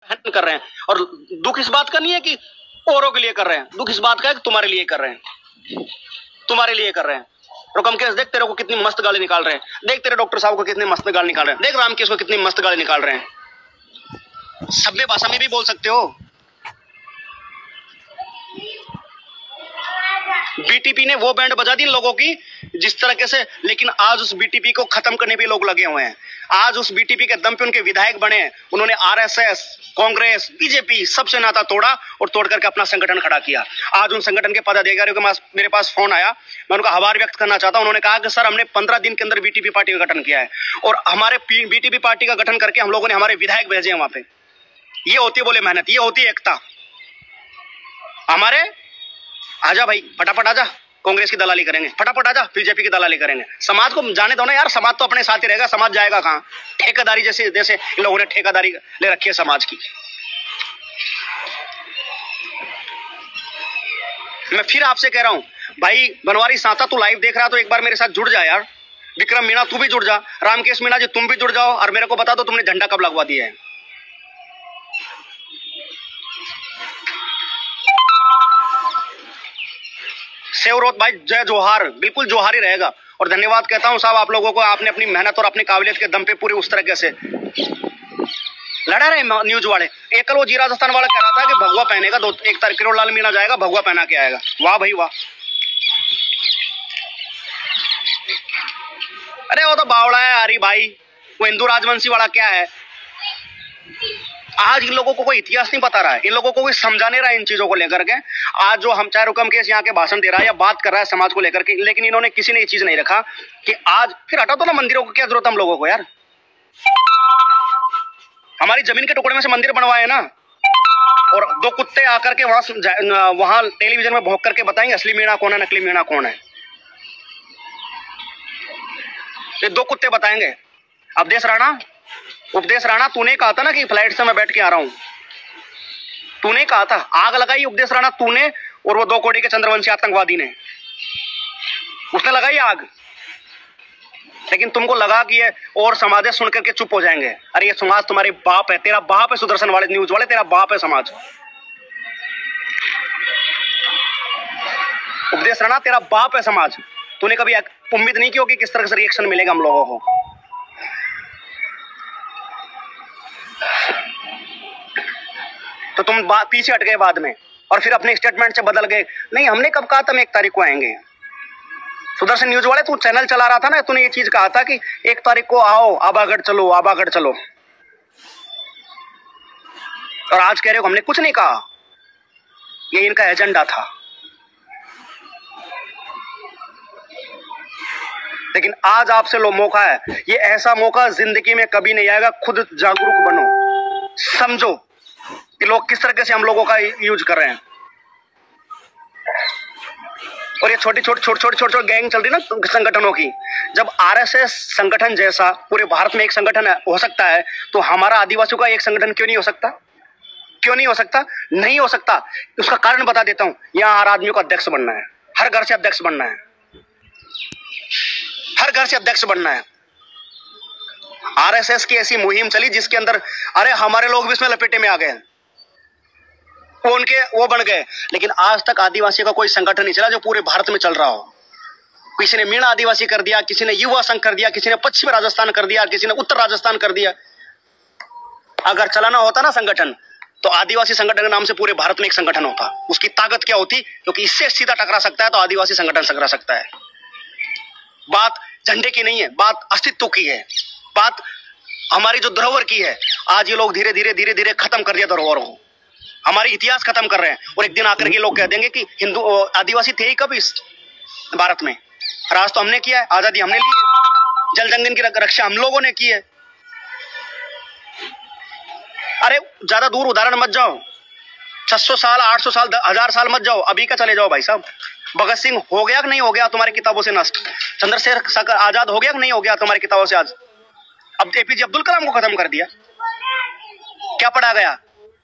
कर रहे हैं। और दुख इस बात का नहीं है कि औरों के लिए कर रहे हैं, दुख इस बात का है कि तुम्हारे लिए कर रहे हैं, तुम्हारे लिए कर रहे हैं। रुकम केस देख तेरे को कितनी मस्त गाली निकाल रहे हैं, देख तेरे डॉक्टर साहब को कितनी मस्त गाली निकाल रहे हैं, देख रामकेश को कितनी मस्त गाली निकाल रहे हैं। सभ्य भाषा में भी बोल सकते हो। बीटीपी ने वो बैंड बजा दी लोगों की जिस तरीके से, लेकिन आज उस बीटीपी को खत्म करने पे लोग लगे हुए हैं। आज उस बीटीपी के दम पे उनके विधायक बने हैं। उन्होंने आरएसएस, कांग्रेस, बीजेपी सबसे नाता तोड़ा और तोड़ करके अपना संगठन खड़ा किया। आज उन संगठन के पदाधिकारियों के मेरे पास फोन आया, मैं उनका आभार व्यक्त करना चाहता हूं। उन्होंने कहा कि सर हमने 15 दिन के अंदर बीटीपी पार्टी का गठन किया है और हमारे बीटीपी पार्टी का गठन करके हम लोगों ने हमारे विधायक भेजे हैं वहां पे। ये होती है बोले मेहनत, ये होती है एकता। हमारे आजा भाई, फटाफट आजा, कांग्रेस की दलाली करेंगे, फटाफट आजा बीजेपी की दलाली करेंगे। समाज को जाने दो ना यार, समाज तो अपने साथ ही रहेगा, समाज जाएगा कहां? ठेकेदारी जैसे जैसे इन लोगों ने ठेकेदारी ले रखी है समाज की। मैं फिर आपसे कह रहा हूं भाई, बनवारी सांता तू लाइव देख रहा तो एक बार मेरे साथ जुड़ जा यार। विक्रम मीणा तू भी जुड़ जा, रामकेश मीणा जी तुम भी जुड़ जाओ और मेरे को बता दो तुमने झंडा कब लगवा दिया है। सेवरोत भाई जय जोहार, बिल्कुल जोहार ही रहेगा। और धन्यवाद कहता हूं साहब आप लोगों को, आपने अपनी मेहनत और अपनी काबिलियत के दम पे पूरे उस तरीके से लड़ा रहे न्यूज वाले। एक कल वो जी राजस्थान वाला कह रहा था कि भगवा पहनेगा, 1 तारीख किरोड़ लाल मीणा जाएगा भगवा पहना के आएगा। वाह भाई वाह। अरे वो तो बावड़ा है हरी भाई, वो हिंदू राजवंशी वाला क्या है। आज इन लोगों को कोई इतिहास नहीं बता रहा है, इन लोगों को कोई समझा नहीं रहा है इन चीजों को लेकर के। आज जो हम चाहे रुकम केस यहाँ के भाषण दे रहा है या बात कर रहा है समाज को लेकर के, लेकिन इन्होंने किसी ने ये चीज नहीं रखा कि आज फिर हटा दो ना मंदिरों को, क्या जरूरत हम लोगों को यार। हमारी जमीन के टुकड़े में से मंदिर बनवाए ना, और 2 कुत्ते आकर के वहां टेलीविजन में भौंक करके बताएंगे असली मीणा कौन है, नकली मीणा कौन है। ये 2 कुत्ते बताएंगे। उपदेश राणा तूने कहा था ना कि फ्लाइट से मैं बैठ के आ रहा हूं, तूने कहा था। आग लगाई उपदेश राणा तूने और वो 2 कोड़ी के चंद्रवंशी आतंकवादी ने, उसने लगाई आग। लेकिन तुमको लगा कि ये और समाज सुन करके चुप हो जाएंगे। अरे ये समाज तुम्हारे बाप है, तेरा बाप है सुदर्शन वाले न्यूज वाले, तेरा बाप है समाज। उपदेश राणा तेरा बाप है समाज। तूने कभी उम्मीद नहीं की होगी किस तरह से रिएक्शन मिलेगा हम लोगों को। तो तुम पीछे हट गए बाद में और फिर अपने स्टेटमेंट से बदल गए। नहीं हमने कब कहा था हम 1 तारीख को आएंगे। सुदर्शन न्यूज वाले तू चैनल चला रहा था ना, तूने ये चीज कहा था कि 1 तारीख को आओ, आबागढ़ चलो, आबागढ़ चलो। और आज कह रहे हो हमने कुछ नहीं कहा, ये इनका एजेंडा था। लेकिन आज आपसे लो मौका है, ये ऐसा मौका जिंदगी में कभी नहीं आएगा। खुद जागरूक बनो, समझो कि लोग किस तरीके से हम लोगों का यूज कर रहे हैं। और ये छोटी छोटी गैंग चल रही ना संगठनों की। जब आरएसएस संगठन जैसा पूरे भारत में एक संगठन हो सकता है, तो हमारा आदिवासियों का एक संगठन क्यों नहीं हो सकता? क्यों नहीं हो सकता? नहीं हो सकता। उसका कारण बता देता हूं। यहां हर आदमी को अध्यक्ष बनना है, हर घर से अध्यक्ष बनना है, हर घर से अध्यक्ष बनना है। आरएसएस की ऐसी मुहिम चली जिसके अंदर अरे हमारे लोग भी इसमें लपेटे में आ गए, वो बन गए। लेकिन आज तक आदिवासियों का कोई संगठन नहीं चला जो पूरे भारत में चल रहा हो। किसी ने मीणा आदिवासी कर दिया, किसी ने युवा संघ कर दिया, किसी ने पश्चिम राजस्थान कर दिया, किसी ने उत्तर राजस्थान कर दिया। अगर चलाना होता ना संगठन, तो आदिवासी संगठन के नाम से पूरे भारत में एक संगठन होता। उसकी ताकत क्या होती? क्योंकि इससे सीधा टकरा सकता है तो आदिवासी संगठन टकरा सकता है। बात झंडे की नहीं है, बात अस्तित्व की है, बात हमारी जो धरोहर की है। आज ये लोग धीरे धीरे खत्म कर दिया धरोहर को, हमारी इतिहास खत्म कर रहे हैं। और एक दिन आकर के लोग कह देंगे कि हिंदू आदिवासी थे ही कब इस भारत में? राज तो हमने किया है, आजादी हमने ली है, जल जंगल की रक्षा हम लोगों ने की है। अरे ज्यादा दूर उदाहरण मत जाओ, 600 साल 800 साल 1000 साल मत जाओ, अभी का चले जाओ भाई साहब। भगत सिंह हो गया कि नहीं हो गया तुम्हारी किताबों से नष्ट? चंद्रशेखर आजाद हो गया कि नहीं हो गया तुम्हारी किताबों से आज? अब एपीजे अब्दुल कलाम को खत्म कर दिया। क्या पढ़ा गया?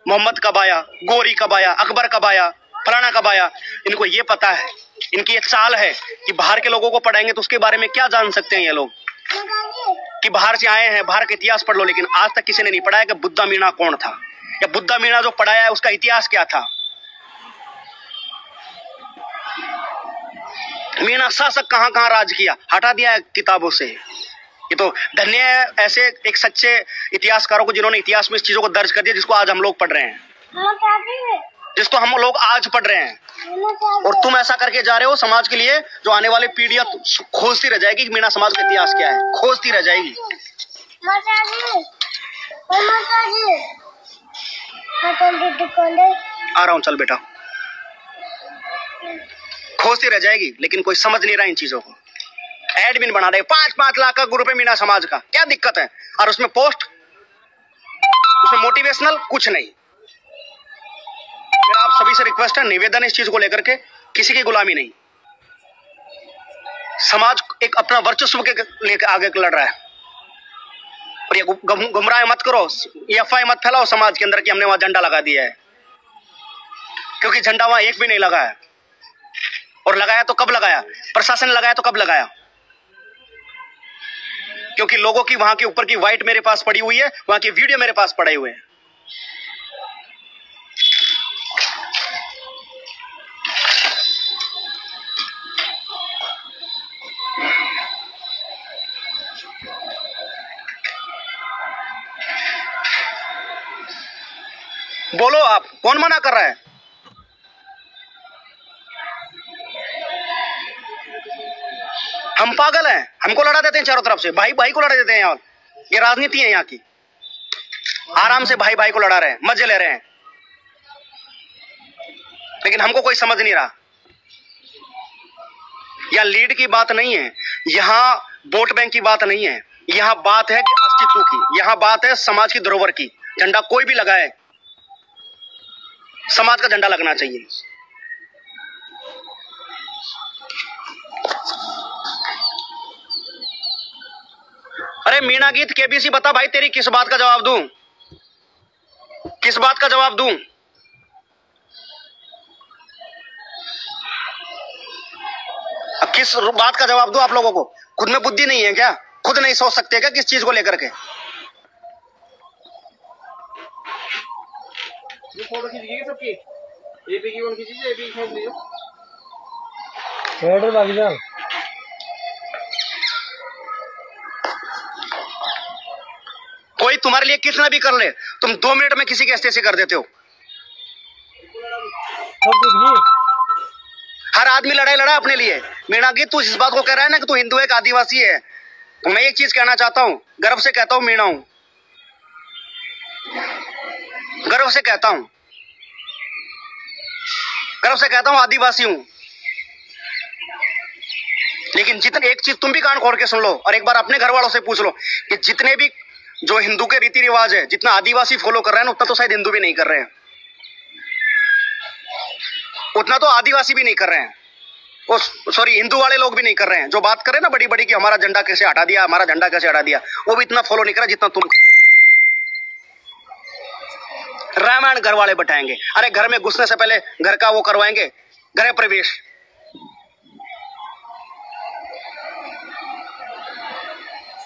मोहम्मद कब आया, गोरी कब आया, अकबर कब आया, फलाना कब आया? इनको ये पता है, इनकी एक चाल है कि बाहर के लोगों को पढ़ाएंगे तो उसके बारे में क्या जान सकते हैं ये लोग कि बाहर से आए हैं, बाहर का इतिहास पढ़ लो। लेकिन आज तक किसी ने नहीं पढ़ाया कि बुद्धा मीणा कौन था, या बुद्धा मीणा जो पढ़ाया है उसका इतिहास क्या था? मीणा शासक कहां कहां राज किया, हटा दिया है किताबों से। ये तो धन्य है ऐसे एक सच्चे इतिहासकारों को जिन्होंने इतिहास में इस चीजों को दर्ज कर दिया जिसको आज हम लोग पढ़ रहे हैं, जिसको हम लोग आज पढ़ रहे हैं। और तुम ऐसा करके जा रहे हो समाज के लिए, जो आने वाली पीढ़ियां खोजती रह जाएगी कि मीणा समाज का इतिहास क्या है, खोजती रह जाएगी। आ रहा हूं, चल बेटा। खोजती रह जाएगी, लेकिन कोई समझ नहीं रहा इन चीजों को। एडमिन बना रहे 5-5 लाख का ग्रुप है मीणा समाज का, क्या दिक्कत है? और उसमें पोस्ट, उसमें मोटिवेशनल कुछ नहीं। मेरा आप सभी से रिक्वेस्ट है, निवेदन इस चीज को लेकर के, किसी की गुलामी नहीं। समाज एक अपना वर्चस्व के लेकर आगे लड़ रहा है, और ये गुमराह मत करो, ये अफवाह मत फैलाओ समाज के अंदर कि हमने वहां झंडा लगा दिया है, क्योंकि झंडा वहां एक भी नहीं लगा है। और लगाया तो कब लगाया? प्रशासन ने लगाया तो कब लगाया? क्योंकि लोगों की वहां के ऊपर की वाइट मेरे पास पड़ी हुई है, वहां की वीडियो मेरे पास पड़े हुए हैं। बोलो आप, कौन मना कर रहा है? हम पागल हैं? हमको लड़ा देते हैं चारों तरफ से, भाई भाई को लड़ा देते हैं। यहाँ ये राजनीति है यहाँ की, आराम से भाई भाई को लड़ा रहे हैं, मजे ले रहे हैं, लेकिन हमको कोई समझ नहीं रहा। यहाँ लीड की बात नहीं है, यहाँ वोट बैंक की बात नहीं है, यहाँ बात है कि अस्तित्व की, यहाँ बात है समाज की धरोहर की। झंडा कोई भी लगाए, समाज का झंडा लगना चाहिए। अरे मीणा गीत केबीसी बता भाई, तेरी किस बात का जवाब दूं? किस बात का जवाब दूं? किस बात का जवाब दूं आप लोगों को? खुद में बुद्धि नहीं है क्या? खुद नहीं सोच सकते क्या किस चीज को लेकर के? ये फोटो खींचिए सबकी, एपी की उनकी चीजें एपी खींच लीजिए। लग जा। कोई तुम्हारे लिए कितना भी कर ले, तुम 2 मिनट में किसी के ऐसे कर देते हो। हर आदमी लड़ाई लड़ा अपने लिए। मीणा गीत, तू इस बात को कह रहा है ना कि तू हिंदू है, एक आदिवासी है, तो मैं एक चीज कहना चाहता हूं, गर्व से कहता हूं, मीणा हूं, गर्व से कहता हूं, गर्व से कहता हूं, आदिवासी हूं। लेकिन जितने, एक चीज तुम भी कान खोल के सुन लो, और एक बार अपने घर वालों से पूछ लो कि जितने भी जो हिंदू के रीति रिवाज है, जितना आदिवासी फॉलो कर रहे हैं उतना तो शायद हिंदू भी नहीं कर रहे हैं, उतना तो आदिवासी भी नहीं कर रहे हैं, वो सॉरी हिंदू वाले लोग भी नहीं कर रहे हैं। जो बात कर रहे हैं ना बड़ी बड़ी कि हमारा झंडा कैसे हटा दिया, हमारा झंडा कैसे हटा दिया, वो भी इतना फॉलो नहीं कर रहा जितना तुम कर रहे हो। रामायण घर वाले बैठाएंगे, अरे घर में घुसने से पहले घर का वो करवाएंगे, गृह प्रवेश।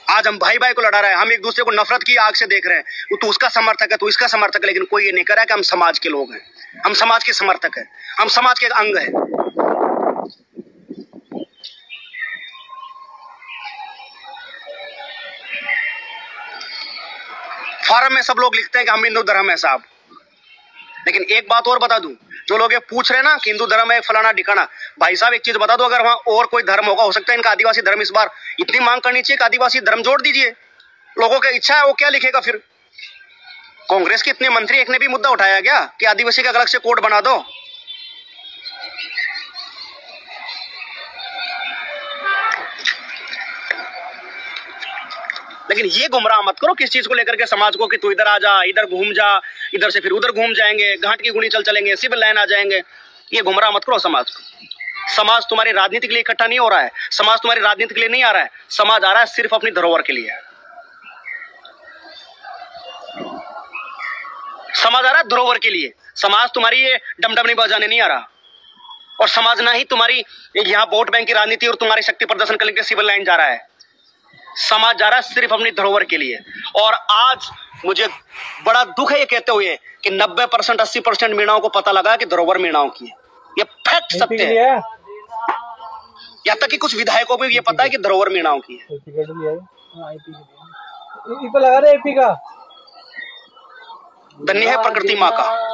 आज हम भाई भाई को लड़ा रहे हैं, हम एक दूसरे को नफरत की आग से देख रहे हैं। तू उसका समर्थक है, तू इसका समर्थक है, लेकिन कोई ये नहीं कर रहा है कि हम समाज के लोग हैं, हम समाज के समर्थक हैं, हम समाज के अंग हैं। फॉरम में सब लोग लिखते हैं कि हम हिंदू धर्म है साहब, लेकिन एक बात और बता दूं, जो लोग ये पूछ रहे हैं ना कि हिंदू धर्म है फलाना ठिकाना, भाई साहब एक चीज बता दो, अगर वहां और कोई धर्म होगा, हो सकता है इनका आदिवासी धर्म इस बार इतनी मांग करनी चाहिए कि आदिवासी धर्म जोड़ दीजिए। लोगों की इच्छा है, वो क्या लिखेगा फिर? कांग्रेस के इतने मंत्री, एक ने भी मुद्दा उठाया क्या कि आदिवासी का अलग से कोड बना दो? लेकिन ये गुमराह मत करो किस चीज को लेकर के समाज को कि तू इधर आ जा, इधर घूम जा, इधर से फिर उधर घूम जाएंगे, घाट की गुनी चल चलेंगे, सिविल लाइन आ जाएंगे। ये गुमराह मत करो समाज को। समाज तुम्हारी राजनीति के लिए इकट्ठा नहीं हो रहा है, समाज तुम्हारी राजनीति के लिए नहीं आ रहा है, समाज आ रहा है सिर्फ अपनी धरोहर के लिए। समाज आ रहा है धरोहर के लिए। समाज तुम्हारी ये डमडम नहीं बजाने नहीं आ रहा, और समाज ना ही तुम्हारी यहाँ वोट बैंक की राजनीति और तुम्हारी शक्ति प्रदर्शन करने के सिविल लाइन जा रहा है। समाज जा रहा है सिर्फ अपनी धरोहर के लिए। और आज मुझे बड़ा दुख है ये कहते हुए कि 90% 80% मीणाओं को पता लगा कि धरोहर मीणाओं की है। ये फैक्ट सत्य है। यहाँ तक कि कुछ विधायकों को भी ये पता है कि धरोहर मीणाओं की है। धन्य है प्रकृति माँ का।